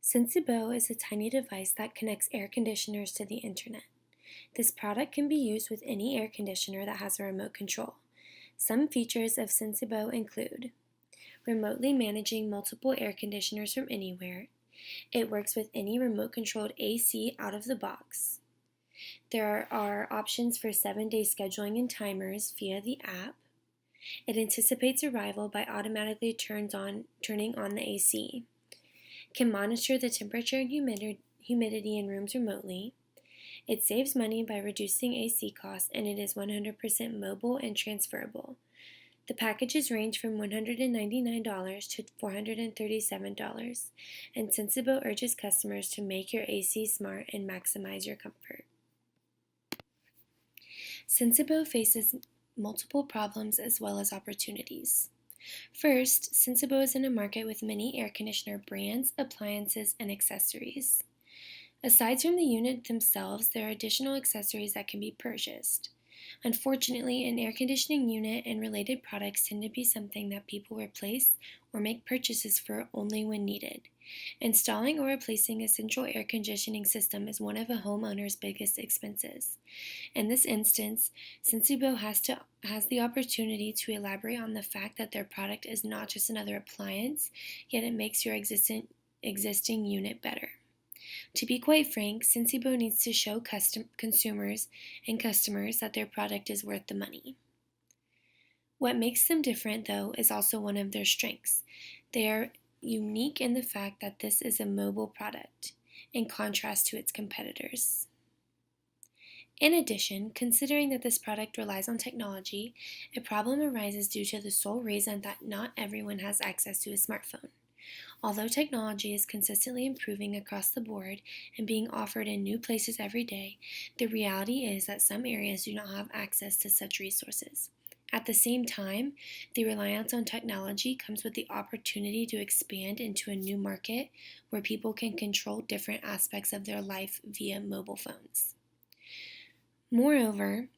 Sensibo is a tiny device that connects air conditioners to the internet. This product can be used with any air conditioner that has a remote control. Some features of Sensibo include remotely managing multiple air conditioners from anywhere. It works with any remote controlled AC out of the box. There are options for 7-day scheduling and timers via the app. It anticipates arrival by automatically turning on the AC. Can monitor the temperature and humidity in rooms remotely. It saves money by reducing AC costs, and it is 100% mobile and transferable. The packages range from $199 to $437, and Sensibo urges customers to make your AC smart and maximize your comfort. Sensibo faces multiple problems as well as opportunities. First, Sensibo is in a market with many air conditioner brands, appliances, and accessories. Aside from the unit themselves, there are additional accessories that can be purchased. Unfortunately, an air conditioning unit and related products tend to be something that people replace or make purchases for only when needed. Installing or replacing a central air conditioning system is one of a homeowner's biggest expenses. In this instance, Sensibo has the opportunity to elaborate on the fact that their product is not just another appliance, yet it makes your existing unit better. To be quite frank, Sensibo needs to show consumers and customers that their product is worth the money. What makes them different, though, is also one of their strengths. They are unique in the fact that this is a mobile product, in contrast to its competitors. In addition, considering that this product relies on technology, a problem arises due to the sole reason that not everyone has access to a smartphone. Although technology is consistently improving across the board and being offered in new places every day, the reality is that some areas do not have access to such resources. At the same time, the reliance on technology comes with the opportunity to expand into a new market where people can control different aspects of their life via mobile phones. Moreover,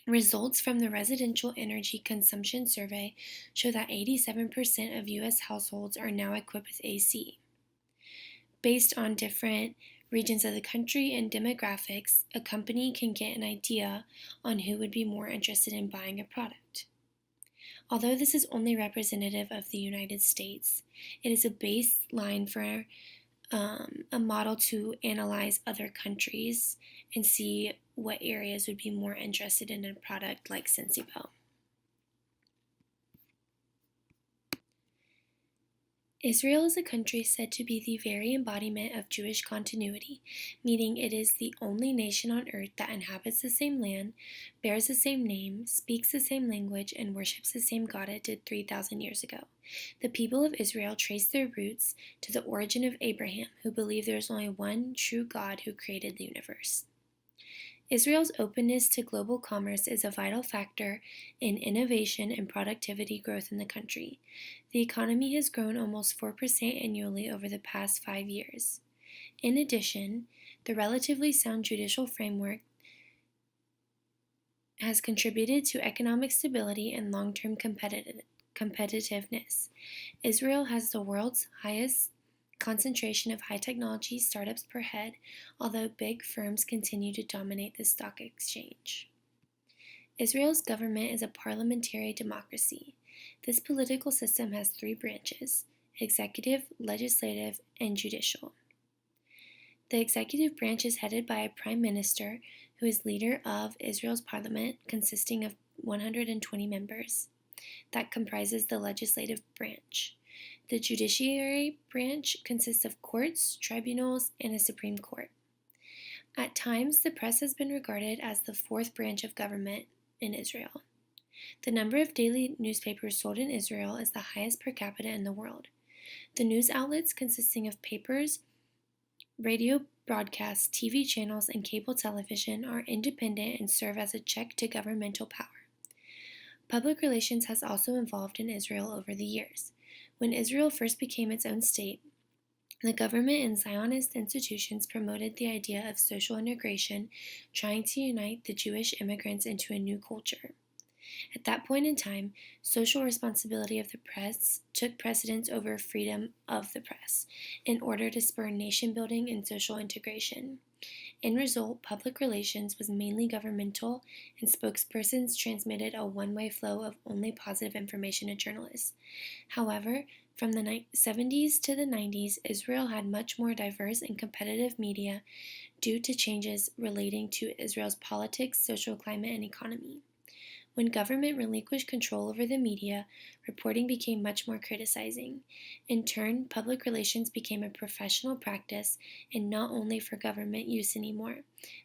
results from the Residential Energy Consumption Survey show that 87% of U.S. households are now equipped with AC. Based on different regions of the country and demographics, a company can get an idea on who would be more interested in buying a product. Although this is only representative of the United States, it is a baseline for a model to analyze other countries and see what areas would be more interested in a product like Sensibo. Israel is a country said to be the very embodiment of Jewish continuity, meaning it is the only nation on earth that inhabits the same land, bears the same name, speaks the same language, and worships the same God it did 3,000 years ago. The people of Israel trace their roots to the origin of Abraham, who believed there is only one true God who created the universe. Israel's openness to global commerce is a vital factor in innovation and productivity growth in the country. The economy has grown almost 4% annually over the past 5 years. In addition, the relatively sound judicial framework has contributed to economic stability and long-term competitiveness. Israel has the world's highest concentration of high-technology startups per head, although big firms continue to dominate the stock exchange. Israel's government is a parliamentary democracy. This political system has 3 branches: executive, legislative, and judicial. The executive branch is headed by a prime minister, who is leader of Israel's parliament, consisting of 120 members. That comprises the legislative branch. The judiciary branch consists of courts, tribunals, and a Supreme Court. At times, the press has been regarded as the 4th branch of government in Israel. The number of daily newspapers sold in Israel is the highest per capita in the world. The news outlets, consisting of papers, radio broadcasts, TV channels, and cable television, are independent and serve as a check to governmental power. Public relations has also evolved in Israel over the years. When Israel first became its own state, the government and Zionist institutions promoted the idea of social integration, trying to unite the Jewish immigrants into a new culture. At that point in time, social responsibility of the press took precedence over freedom of the press in order to spur nation building and social integration. In result, public relations was mainly governmental, and spokespersons transmitted a one-way flow of only positive information to journalists. However, from the 70s to the 90s, Israel had much more diverse and competitive media due to changes relating to Israel's politics, social climate, and economy. When government relinquished control over the media, reporting became much more criticizing. In turn, public relations became a professional practice and not only for government use anymore,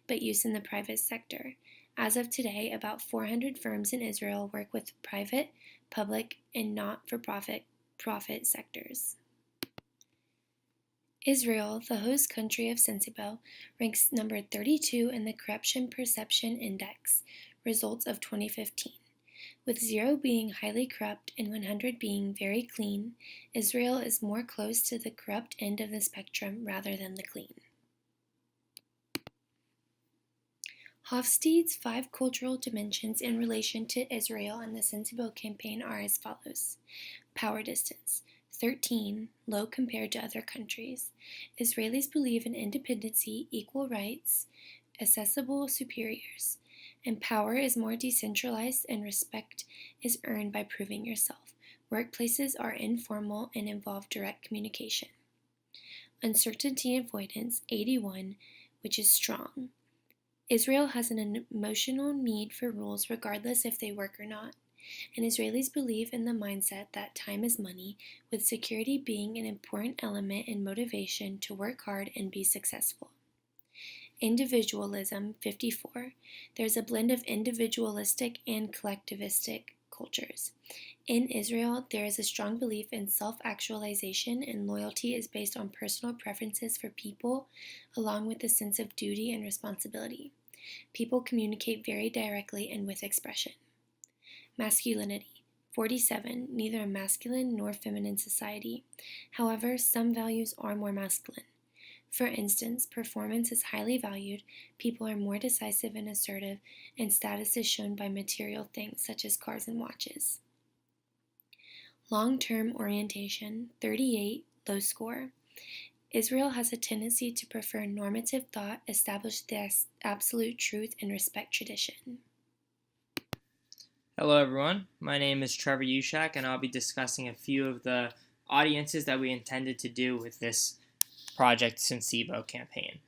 but use in the private sector. As of today, about 400 firms in Israel work with private, public, and not-for-profit sectors. Israel, the host country of Sensibo, ranks number 32 in the Corruption Perception Index, results of 2015. With 0 being highly corrupt and 100 being very clean, Israel is more close to the corrupt end of the spectrum rather than the clean. Hofstede's 5 cultural dimensions in relation to Israel and the Sensibo campaign are as follows. Power distance. 13, low compared to other countries. Israelis believe in independency, equal rights, accessible superiors, and power is more decentralized and respect is earned by proving yourself. Workplaces are informal and involve direct communication. Uncertainty avoidance, 81, which is strong. Israel has an emotional need for rules regardless if they work or not. And Israelis believe in the mindset that time is money, with security being an important element in motivation to work hard and be successful. Individualism, 54. There's a blend of individualistic and collectivistic cultures. In Israel, there is a strong belief in self-actualization, and loyalty is based on personal preferences for people, along with a sense of duty and responsibility. People communicate very directly and with expression. Masculinity, 47. Neither a masculine nor feminine society. However, some values are more masculine. For instance, performance is highly valued, people are more decisive and assertive, and status is shown by material things such as cars and watches. Long-term orientation, 38, low score. Israel has a tendency to prefer normative thought, establish the absolute truth, and respect tradition. Hello everyone, my name is Trevor Ushak, and I'll be discussing a few of the audiences that we intended to do with this Project Sensibo campaign.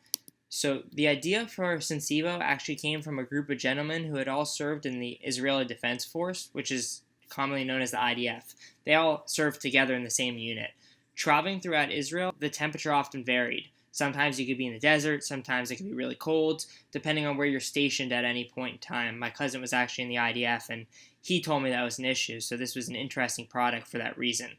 So the idea for Sensibo actually came from a group of gentlemen who had all served in the Israeli Defense Force, which is commonly known as the IDF. They all served together in the same unit. Traveling throughout Israel, the temperature often varied. Sometimes you could be in the desert, sometimes it could be really cold, depending on where you're stationed at any point in time. My cousin was actually in the IDF, and he told me that was an issue, so this was an interesting product for that reason.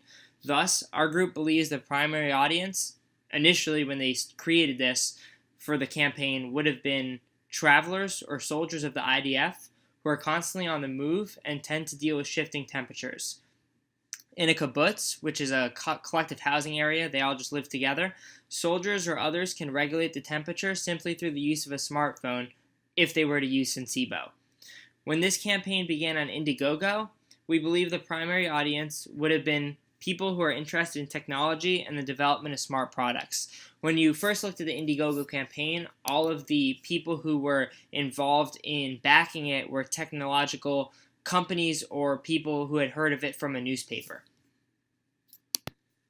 Thus, our group believes the primary audience, initially when they created this for the campaign, would have been travelers or soldiers of the IDF who are constantly on the move and tend to deal with shifting temperatures. In a kibbutz, which is a collective housing area, they all just live together. Soldiers or others can regulate the temperature simply through the use of a smartphone if they were to use Sensibo. When this campaign began on Indiegogo, we believe the primary audience would have been people who are interested in technology and the development of smart products. When you first looked at the Indiegogo campaign, all of the people who were involved in backing it were technological companies or people who had heard of it from a newspaper.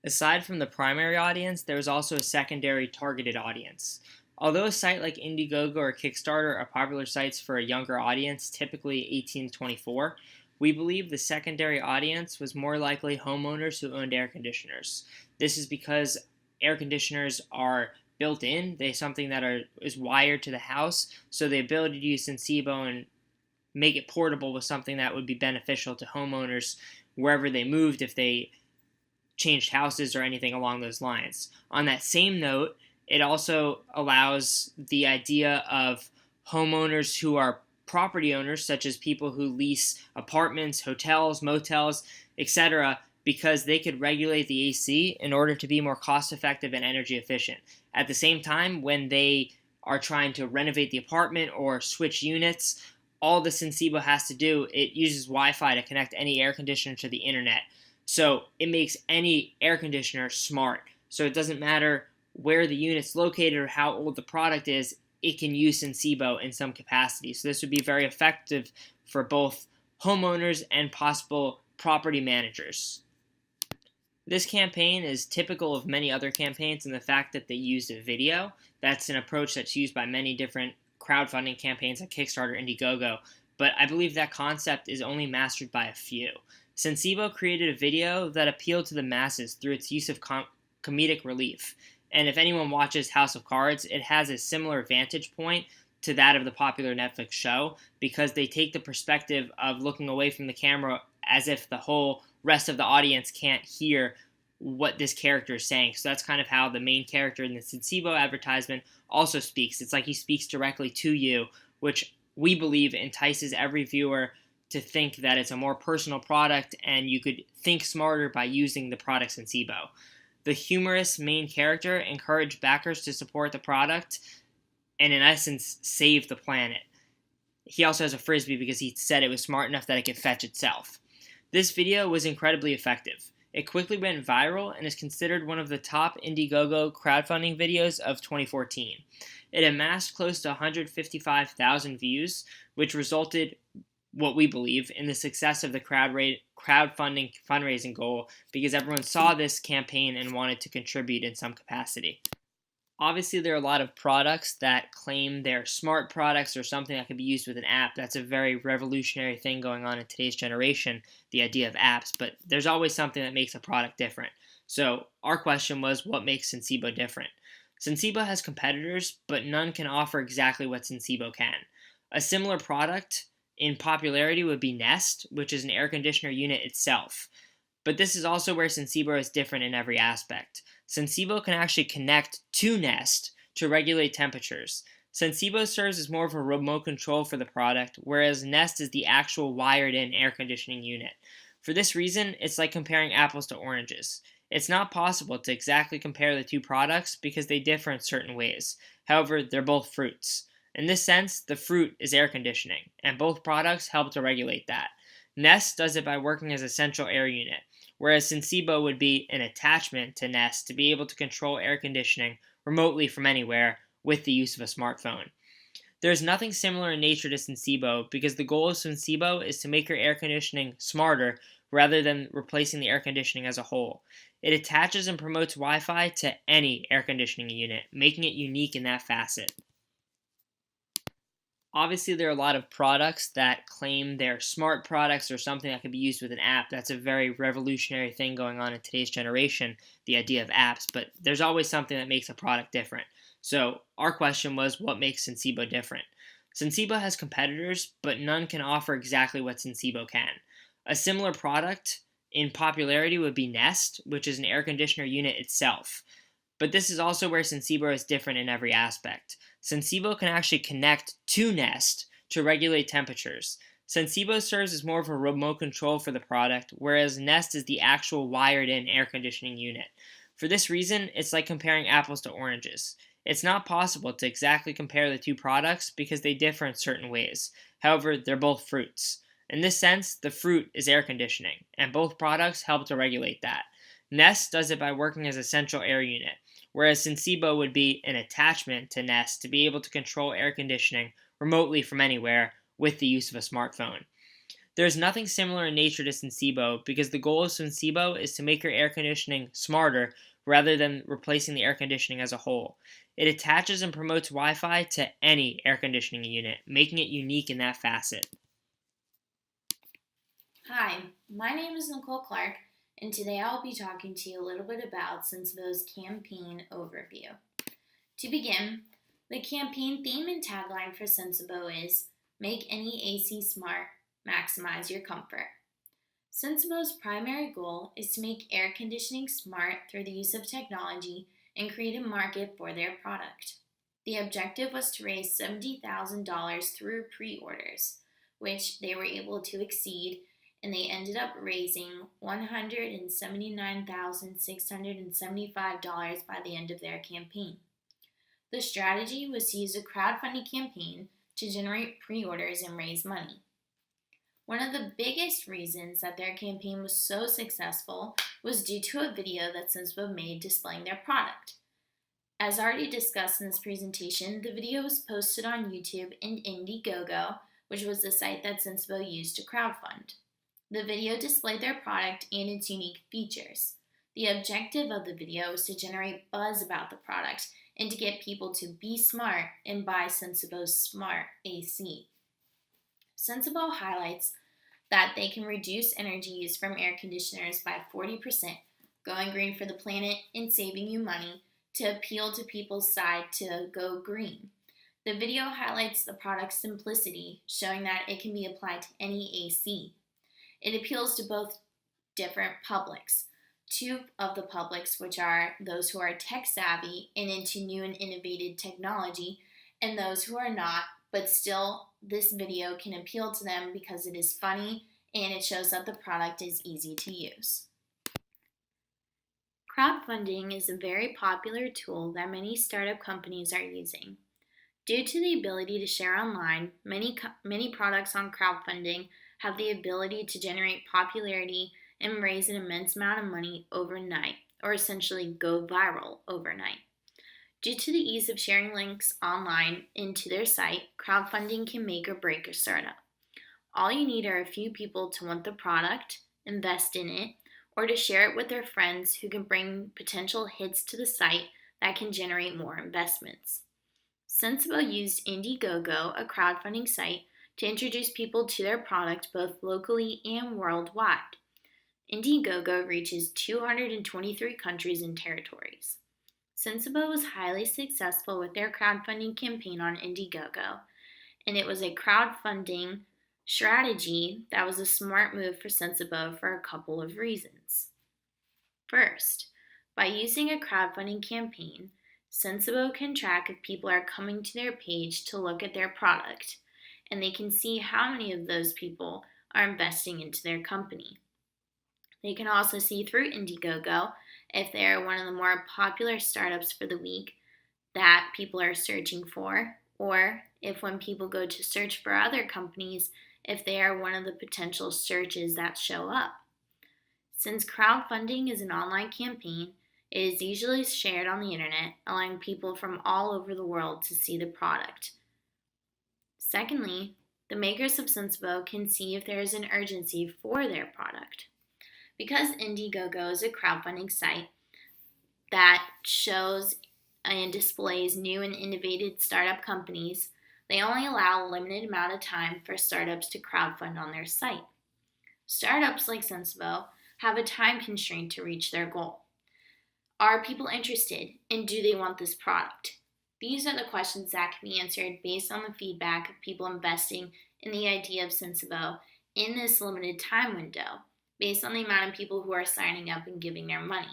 Aside from the primary audience, there was also a secondary targeted audience. Although a site like Indiegogo or Kickstarter are popular sites for a younger audience, typically 18 to 24, we believe the secondary audience was more likely homeowners who owned air conditioners. This is because air conditioners are built in. They're something that is wired to the house, so the ability to use Sensibo and make it portable was something that would be beneficial to homeowners wherever they moved if they changed houses or anything along those lines. On that same note, it also allows the idea of homeowners who are property owners, such as people who lease apartments, hotels, motels, etc., because they could regulate the AC in order to be more cost-effective and energy efficient. At the same time, when they are trying to renovate the apartment or switch units, all the Sensibo has to do, it uses Wi-Fi to connect any air conditioner to the internet. So it makes any air conditioner smart. So it doesn't matter where the unit's located or how old the product is, it can use Sensibo in some capacity. So this would be very effective for both homeowners and possible property managers. This campaign is typical of many other campaigns in the fact that they used a video. That's an approach that's used by many different crowdfunding campaigns like Kickstarter, Indiegogo, but I believe that concept is only mastered by a few. Sensibo created a video that appealed to the masses through its use of comedic relief. And if anyone watches House of Cards, it has a similar vantage point to that of the popular Netflix show because they take the perspective of looking away from the camera as if the whole rest of the audience can't hear what this character is saying. So that's kind of how the main character in the Sensibo advertisement also speaks. It's like he speaks directly to you, which we believe entices every viewer to think that it's a more personal product and you could think smarter by using the product Sensibo. The humorous main character encouraged backers to support the product and, in essence, save the planet. He also has a frisbee because he said it was smart enough that it could fetch itself. This video was incredibly effective. It quickly went viral and is considered one of the top Indiegogo crowdfunding videos of 2014. It amassed close to 155,000 views, which resulted, what we believe, in the success of the crowdfunding fundraising goal because everyone saw this campaign and wanted to contribute in some capacity. Obviously, there are a lot of products that claim they're smart products or something that can be used with an app. That's a very revolutionary thing going on in today's generation, the idea of apps, but there's always something that makes a product different. So our question was, what makes Sensibo different? Sensibo has competitors, but none can offer exactly what Sensibo can. A similar product in popularity would be Nest, which is an air conditioner unit itself. But this is also where Sensibo is different in every aspect. Sensibo can actually connect to Nest to regulate temperatures. Sensibo serves as more of a remote control for the product, whereas Nest is the actual wired-in air conditioning unit. For this reason, it's like comparing apples to oranges. It's not possible to exactly compare the two products because they differ in certain ways. However, they're both fruits. In this sense, the fruit is air conditioning, and both products help to regulate that. Nest does it by working as a central air unit, whereas Sensibo would be an attachment to Nest to be able to control air conditioning remotely from anywhere with the use of a smartphone. There is nothing similar in nature to Sensibo because the goal of Sensibo is to make your air conditioning smarter rather than replacing the air conditioning as a whole. It attaches and promotes Wi-Fi to any air conditioning unit, making it unique in that facet. Obviously, there are a lot of products that claim they're smart products or something that can be used with an app. That's a very revolutionary thing going on in today's generation, the idea of apps, but there's always something that makes a product different. So our question was, what makes Sensibo different? Sensibo has competitors, but none can offer exactly what Sensibo can. A similar product in popularity would be Nest, which is an air conditioner unit itself. But this is also where Sensibo is different in every aspect. Sensibo can actually connect to Nest to regulate temperatures. Sensibo serves as more of a remote control for the product, whereas Nest is the actual wired-in air conditioning unit. For this reason, it's like comparing apples to oranges. It's not possible to exactly compare the two products because they differ in certain ways. However, they're both fruits. In this sense, the fruit is air conditioning, and both products help to regulate that. Nest does it by working as a central air unit, whereas Sensibo would be an attachment to Nest to be able to control air conditioning remotely from anywhere with the use of a smartphone. There is nothing similar in nature to Sensibo because the goal of Sensibo is to make your air conditioning smarter rather than replacing the air conditioning as a whole. It attaches and promotes Wi-Fi to any air conditioning unit, making it unique in that facet. Hi, my name is Nicole Clark, and today I'll be talking to you a little bit about Sensibo's campaign overview. To begin, the campaign theme and tagline for Sensibo is Make Any AC Smart, Maximize Your Comfort. Sensibo's primary goal is to make air conditioning smart through the use of technology and create a market for their product. The objective was to raise $70,000 through pre-orders, which they were able to exceed, and they ended up raising $179,675 by the end of their campaign. The strategy was to use a crowdfunding campaign to generate pre-orders and raise money. One of the biggest reasons that their campaign was so successful was due to a video that Sensibo made displaying their product. As already discussed in this presentation, the video was posted on YouTube and Indiegogo, which was the site that Sensibo used to crowdfund. The video displayed their product and its unique features. The objective of the video was to generate buzz about the product and to get people to be smart and buy Sensibo's smart AC. Sensibo highlights that they can reduce energy use from air conditioners by 40%, going green for the planet and saving you money, to appeal to people's side to go green. The video highlights the product's simplicity, showing that it can be applied to any AC. It appeals to both different publics. Two of the publics, which are those who are tech savvy and into new and innovative technology, and those who are not, but still this video can appeal to them because it is funny and it shows that the product is easy to use. Crowdfunding is a very popular tool that many startup companies are using. Due to the ability to share online, many products on crowdfunding have the ability to generate popularity and raise an immense amount of money overnight, or essentially go viral overnight. Due to the ease of sharing links online into their site, crowdfunding can make or break a startup. All you need are a few people to want the product, invest in it, or to share it with their friends who can bring potential hits to the site that can generate more investments. Sensibo used Indiegogo, a crowdfunding site, to introduce people to their product both locally and worldwide. Indiegogo reaches 223 countries and territories. Sensibo was highly successful with their crowdfunding campaign on Indiegogo, and it was a crowdfunding strategy that was a smart move for Sensibo for a couple of reasons. First, by using a crowdfunding campaign, Sensibo can track if people are coming to their page to look at their product, and they can see how many of those people are investing into their company. They can also see through Indiegogo if they are one of the more popular startups for the week that people are searching for, or if when people go to search for other companies, if they are one of the potential searches that show up. Since crowdfunding is an online campaign, it is usually shared on the internet, allowing people from all over the world to see the product. Secondly, the makers of Sensibo can see if there is an urgency for their product. Because Indiegogo is a crowdfunding site that shows and displays new and innovative startup companies, they only allow a limited amount of time for startups to crowdfund on their site. Startups like Sensibo have a time constraint to reach their goal. Are people interested, and do they want this product? These are the questions that can be answered based on the feedback of people investing in the idea of Sensibo in this limited time window, based on the amount of people who are signing up and giving their money.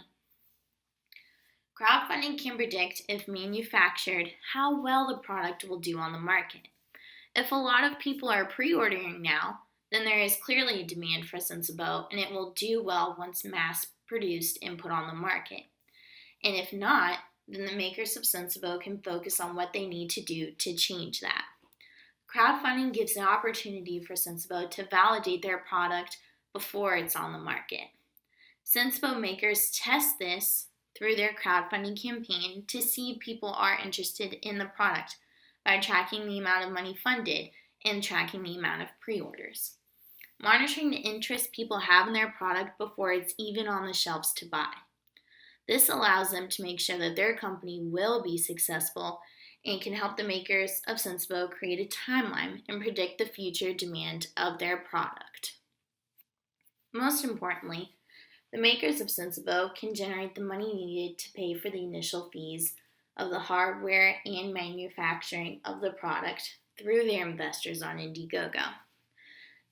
Crowdfunding can predict, if manufactured, how well the product will do on the market. If a lot of people are pre-ordering now, then there is clearly a demand for Sensibo, and it will do well once mass-produced and put on the market. And if not, then the makers of Sensibo can focus on what they need to do to change that. Crowdfunding gives the opportunity for Sensibo to validate their product before it's on the market. Sensibo makers test this through their crowdfunding campaign to see if people are interested in the product by tracking the amount of money funded and tracking the amount of pre-orders. Monitoring the interest people have in their product before it's even on the shelves to buy. This allows them to make sure that their company will be successful and can help the makers of Sensibo create a timeline and predict the future demand of their product. Most importantly, the makers of Sensibo can generate the money needed to pay for the initial fees of the hardware and manufacturing of the product through their investors on Indiegogo.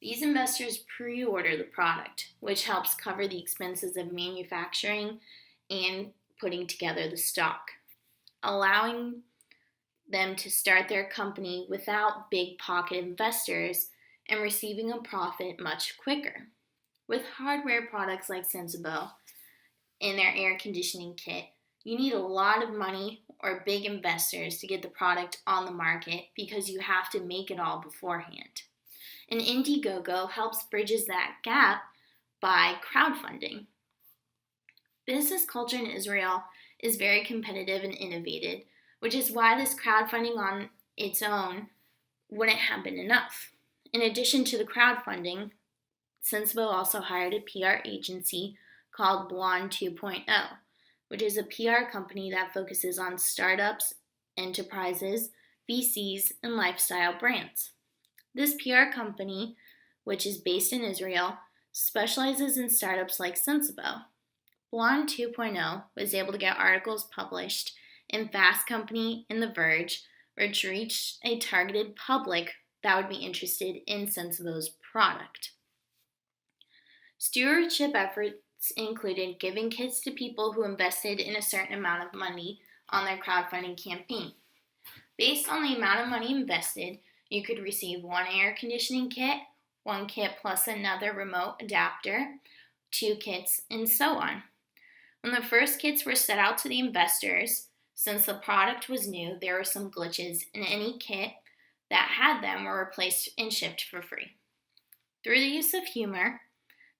These investors pre-order the product, which helps cover the expenses of manufacturing and putting together the stock, allowing them to start their company without big pocket investors and receiving a profit much quicker. With hardware products like Sensibo in their air conditioning kit, You need a lot of money or big investors to get the product on the market because you have to make it all beforehand. And Indiegogo helps bridges that gap by crowdfunding. Business culture in Israel is very competitive and innovative, which is why this crowdfunding on its own wouldn't have been enough. In addition to the crowdfunding, Sensibo also hired a PR agency called Blonde 2.0, which is a PR company that focuses on startups, enterprises, VCs, and lifestyle brands. This PR company, which is based in Israel, specializes in startups like Sensibo. Blonde 2.0 was able to get articles published in Fast Company and The Verge, which reached a targeted public that would be interested in Sensibo's product. Stewardship efforts included giving kits to people who invested in a certain amount of money on their crowdfunding campaign. Based on the amount of money invested, you could receive one air conditioning kit, one kit plus another remote adapter, 2 kits, and so on. When the first kits were set out to the investors, since the product was new, there were some glitches, and any kit that had them were replaced and shipped for free. Through the use of humor,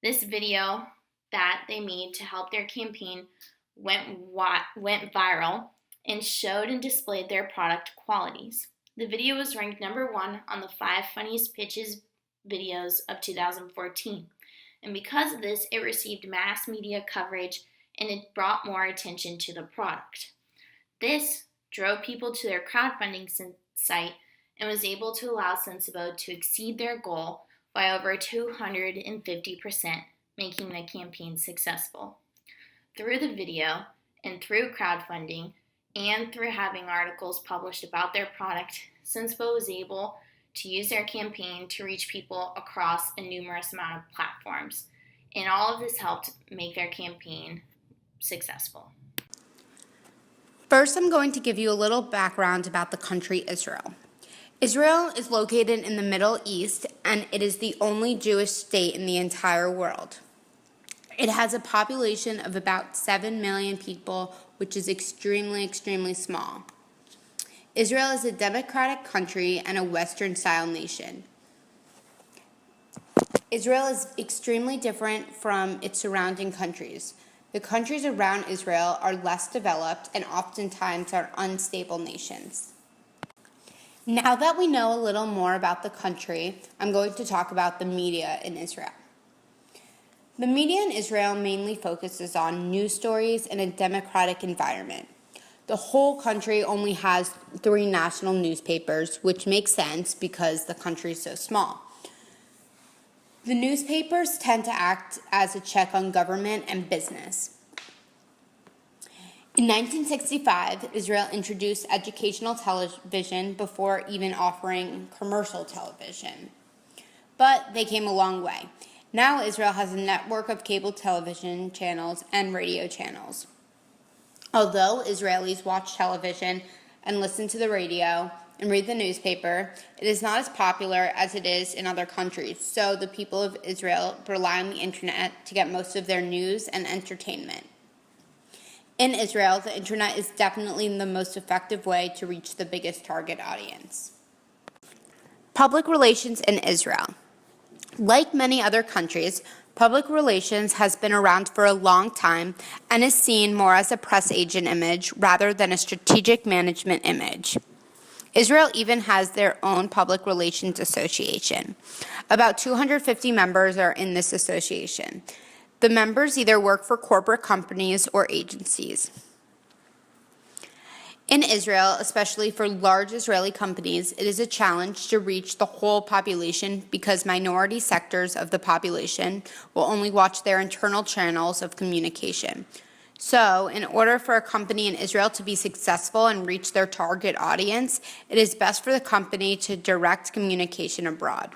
this video that they made to help their campaign went viral and showed and displayed their product qualities. The video was ranked number 1 on the 5 funniest pitches videos of 2014. And because of this, it received mass media coverage and it brought more attention to the product. This drove people to their crowdfunding site and was able to allow Sensibo to exceed their goal by over 250%, making the campaign successful. Through the video and through crowdfunding and through having articles published about their product, Sensibo was able to use their campaign to reach people across a numerous amount of platforms. And all of this helped make their campaign successful. First, I'm going to give you a little background about the country Israel. Israel is located in the Middle East, and it is the only Jewish state in the entire world. It has a population of about 7 million people, which is extremely small. Israel is a democratic country and a Western-style nation. Israel is extremely different from its surrounding countries. The countries around Israel are less developed and oftentimes are unstable nations. Now that we know a little more about the country, I'm going to talk about the media in Israel. The media in Israel mainly focuses on news stories in a democratic environment. The whole country only has 3 national newspapers, which makes sense because the country is so small. The newspapers tend to act as a check on government and business. In 1965, Israel introduced educational television before even offering commercial television. But they came a long way. Now Israel has a network of cable television channels and radio channels. Although Israelis watch television and listen to the radio and read the newspaper, it is not as popular as it is in other countries, so the people of Israel rely on the internet to get most of their news and entertainment. In Israel, the internet is definitely the most effective way to reach the biggest target audience. Public relations in Israel. Like many other countries, public relations has been around for a long time and is seen more as a press agent image rather than a strategic management image. Israel even has their own public relations association. About 250 members are in this association. The members either work for corporate companies or agencies. In Israel, especially for large Israeli companies, it is a challenge to reach the whole population because minority sectors of the population will only watch their internal channels of communication. So, in order for a company in Israel to be successful and reach their target audience, it is best for the company to direct communication abroad.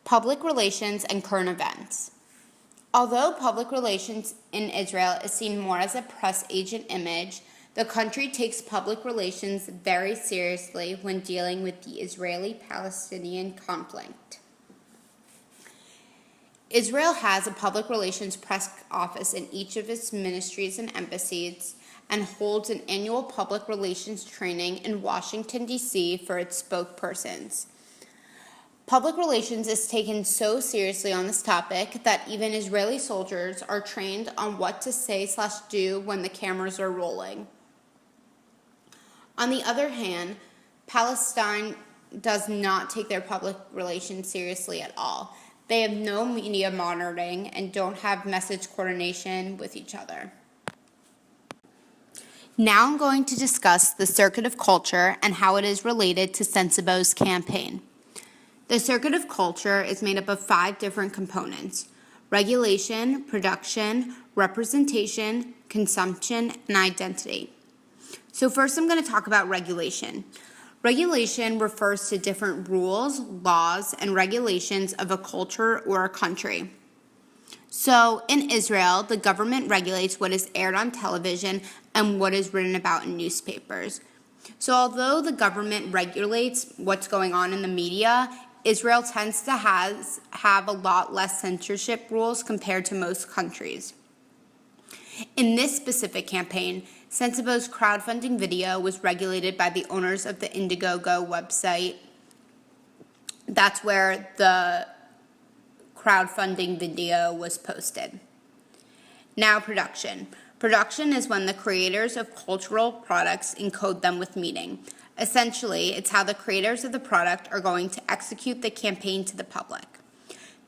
Public relations and current events. Although public relations in Israel is seen more as a press agent image, the country takes public relations very seriously when dealing with the Israeli-Palestinian conflict. Israel has a public relations press office in each of its ministries and embassies and holds an annual public relations training in Washington, D.C. for its spokespersons. Public relations is taken so seriously on this topic that even Israeli soldiers are trained on what to say/do when the cameras are rolling. On the other hand, Palestine does not take their public relations seriously at all. They have no media monitoring and don't have message coordination with each other. Now I'm going to discuss the circuit of culture and how it is related to Sensibo's campaign. The circuit of culture is made up of 5 different components: regulation, production, representation, consumption, and identity. So first I'm going to talk about regulation. Regulation refers to different rules, laws, and regulations of a culture or a country. So in Israel, the government regulates what is aired on television and what is written about in newspapers. So although the government regulates what's going on in the media, Israel tends to have a lot less censorship rules compared to most countries. In this specific campaign, Sensibo's crowdfunding video was regulated by the owners of the Indiegogo website. That's where the crowdfunding video was posted. Now production. Production is when the creators of cultural products encode them with meaning. Essentially, it's how the creators of the product are going to execute the campaign to the public.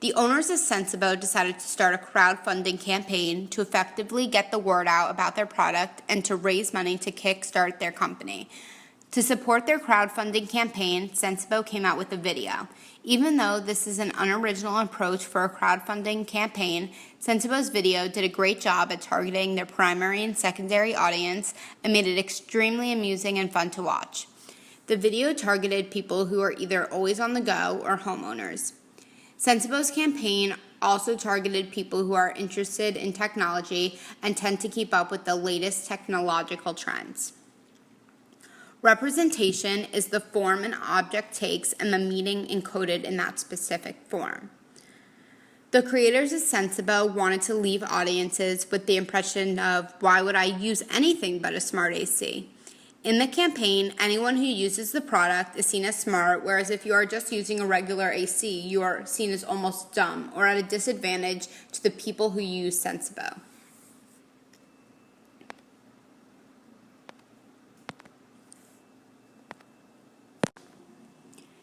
The owners of Sensibo decided to start a crowdfunding campaign to effectively get the word out about their product and to raise money to kickstart their company. To support their crowdfunding campaign, Sensibo came out with a video. Even though this is an unoriginal approach for a crowdfunding campaign, Sensibo's video did a great job at targeting their primary and secondary audience and made it extremely amusing and fun to watch. The video targeted people who are either always on the go or homeowners. Sensibo's campaign also targeted people who are interested in technology and tend to keep up with the latest technological trends. Representation is the form an object takes and the meaning encoded in that specific form. The creators of Sensibo wanted to leave audiences with the impression of, why would I use anything but a smart AC? In the campaign, anyone who uses the product is seen as smart, whereas if you are just using a regular AC, you are seen as almost dumb or at a disadvantage to the people who use Sensibo.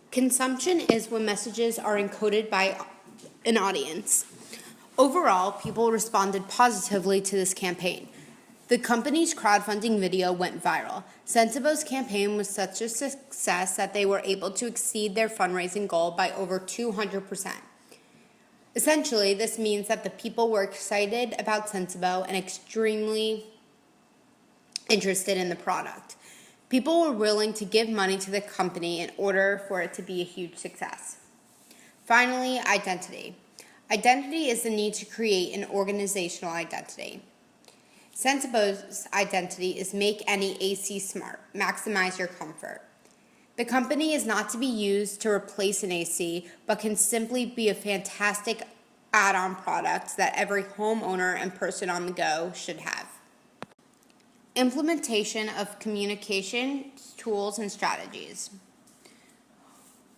Consumption is when messages are encoded by an audience. Overall, people responded positively to this campaign. The company's crowdfunding video went viral. Sensibo's campaign was such a success that they were able to exceed their fundraising goal by over 200%. Essentially, this means that the people were excited about Sensibo and extremely interested in the product. People were willing to give money to the company in order for it to be a huge success. Finally, identity. Identity is the need to create an organizational identity. Sensibo's identity is make any AC smart, maximize your comfort. The company is not to be used to replace an AC, but can simply be a fantastic add-on product that every homeowner and person on the go should have. Implementation of communication tools and strategies.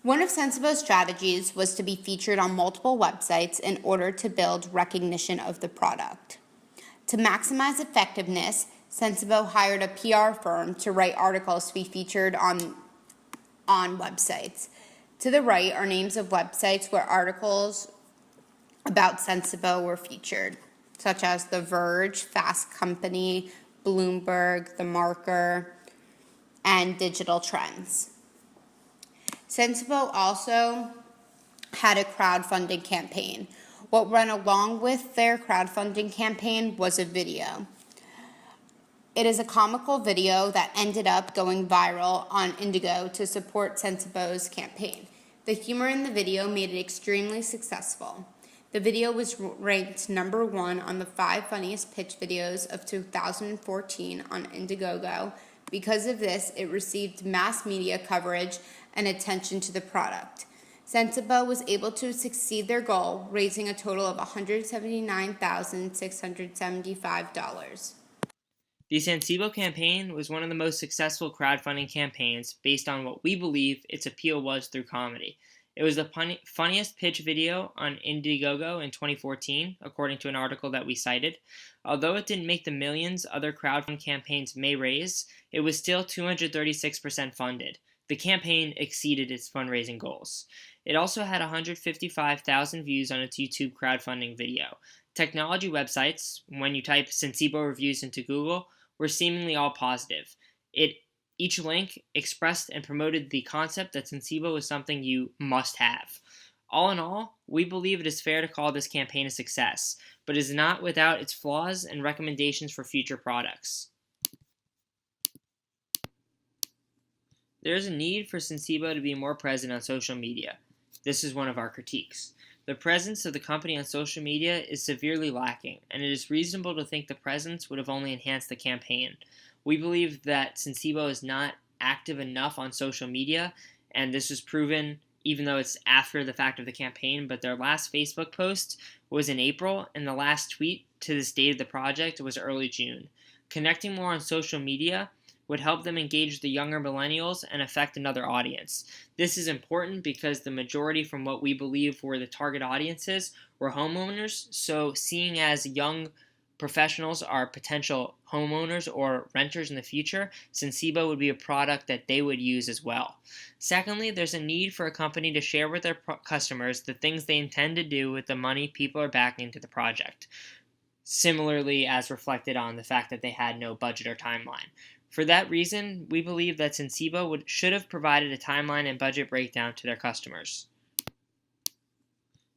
One of Sensibo's strategies was to be featured on multiple websites in order to build recognition of the product. To maximize effectiveness, Sensibo hired a PR firm to write articles to be featured on websites. To the right are names of websites where articles about Sensibo were featured, such as The Verge, Fast Company, Bloomberg, The Marker, and Digital Trends. Sensibo also had a crowdfunding campaign. What went along with their crowdfunding campaign was a video. It is a comical video that ended up going viral on Indigo to support Sensibo's campaign. The humor in the video made it extremely successful. The video was ranked number 1 on the 5 funniest pitch videos of 2014 on Indiegogo. Because of this, it received mass media coverage and attention to the product. Sensibo was able to succeed their goal, raising a total of $179,675. The Sensibo campaign was one of the most successful crowdfunding campaigns based on what we believe its appeal was through comedy. It was the funniest pitch video on Indiegogo in 2014, according to an article that we cited. Although it didn't make the millions other crowdfunding campaigns may raise, it was still 236% funded. The campaign exceeded its fundraising goals. It also had 155,000 views on its YouTube crowdfunding video. Technology websites, when you type Sensibo reviews into Google, were seemingly all positive. Each link expressed and promoted the concept that Sensibo is something you must have. All in all, we believe it is fair to call this campaign a success, but it is not without its flaws and recommendations for future products. There is a need for Sensibo to be more present on social media. This is one of our critiques. The presence of the company on social media is severely lacking, and it is reasonable to think the presence would have only enhanced the campaign. We believe that Sensibo is not active enough on social media, and this was proven even though it's after the fact of the campaign, but their last Facebook post was in April, and the last tweet to this date of the project was early June. Connecting more on social media would help them engage the younger millennials and affect another audience. This is important because the majority from what we believe were the target audiences were homeowners, so seeing as young professionals are potential homeowners or renters in the future, Sensibo would be a product that they would use as well. Secondly, there's a need for a company to share with their customers the things they intend to do with the money people are backing into the project, similarly as reflected on the fact that they had no budget or timeline. For that reason, we believe that Sensibo should have provided a timeline and budget breakdown to their customers.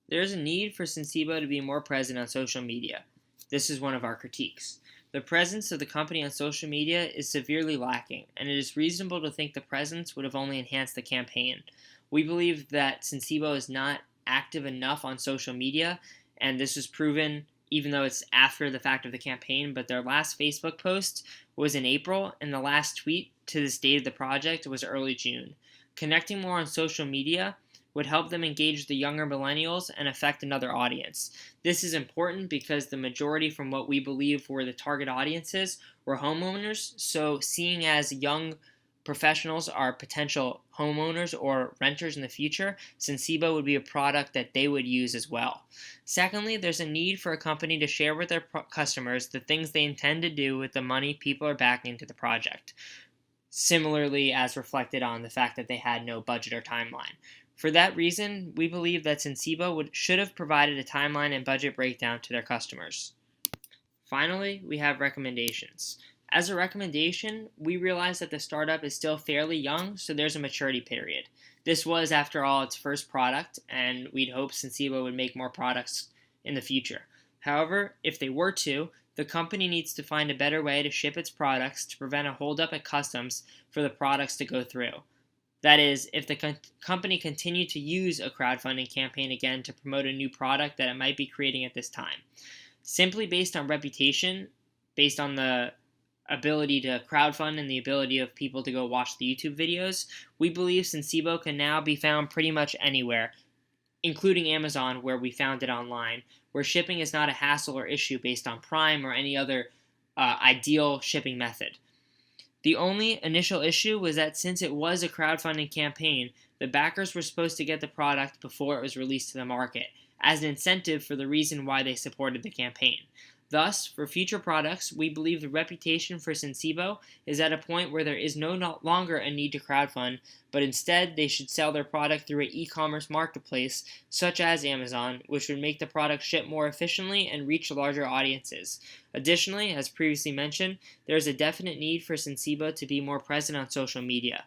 There is a need for Sensibo to be more present on social media. This is one of our critiques. The presence of the company on social media is severely lacking, and it is reasonable to think the presence would have only enhanced the campaign. We believe that Sensibo is not active enough on social media, and this was proven even though it's after the fact of the campaign, but their last Facebook post was in April, and the last tweet to this date of the project was early June. Connecting more on social media would help them engage the younger millennials and affect another audience. This is important because the majority from what we believe were the target audiences were homeowners, so seeing as young professionals are potential homeowners or renters in the future, Sensibo would be a product that they would use as well. Secondly, there's a need for a company to share with their customers the things they intend to do with the money people are backing into the project, similarly as reflected on the fact that they had no budget or timeline. For that reason, we believe that Sensibo should have provided a timeline and budget breakdown to their customers. Finally, we have recommendations. As a recommendation, we realize that the startup is still fairly young, so there's a maturity period. This was, after all, its first product, and we'd hope Sensibo would make more products in the future. However, if they were to, the company needs to find a better way to ship its products to prevent a holdup at customs for the products to go through. That is, if the company continued to use a crowdfunding campaign again to promote a new product that it might be creating at this time. Simply based on reputation, based on the ability to crowdfund and the ability of people to go watch the YouTube videos, we believe Sensibo can now be found pretty much anywhere, including Amazon, where we found it online, where shipping is not a hassle or issue based on Prime or any other ideal shipping method. The only initial issue was that since it was a crowdfunding campaign, the backers were supposed to get the product before it was released to the market, as an incentive for the reason why they supported the campaign. Thus, for future products, we believe the reputation for Sensibo is at a point where there is no longer a need to crowdfund, but instead they should sell their product through an e-commerce marketplace such as Amazon, which would make the product ship more efficiently and reach larger audiences. Additionally, as previously mentioned, there is a definite need for Sensibo to be more present on social media.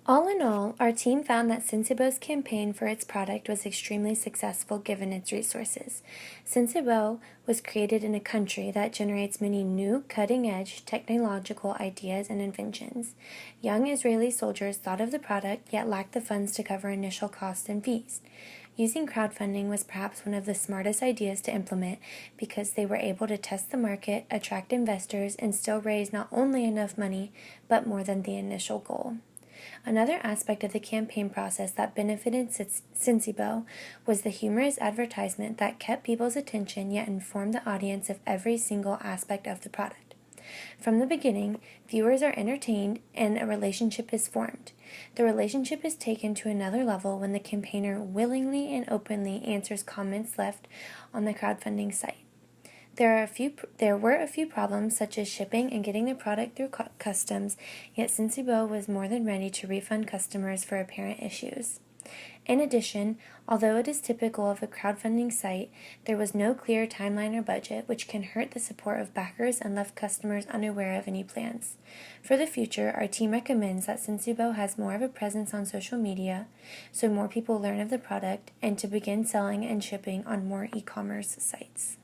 All in all, our team found that Sensibo's campaign for its product was extremely successful given its resources. Sensibo was created in a country that generates many new, cutting-edge technological ideas and inventions. Young Israeli soldiers thought of the product yet lacked the funds to cover initial costs and fees. Using crowdfunding was perhaps one of the smartest ideas to implement because they were able to test the market, attract investors, and still raise not only enough money, but more than the initial goal. Another aspect of the campaign process that benefited Sensibo was the humorous advertisement that kept people's attention yet informed the audience of every single aspect of the product. From the beginning, viewers are entertained and a relationship is formed. The relationship is taken to another level when the campaigner willingly and openly answers comments left on the crowdfunding site. There were a few problems, such as shipping and getting the product through customs, yet Sensibo was more than ready to refund customers for apparent issues. In addition, although it is typical of a crowdfunding site, there was no clear timeline or budget, which can hurt the support of backers and left customers unaware of any plans. For the future, our team recommends that Sensibo has more of a presence on social media, so more people learn of the product, and to begin selling and shipping on more e-commerce sites.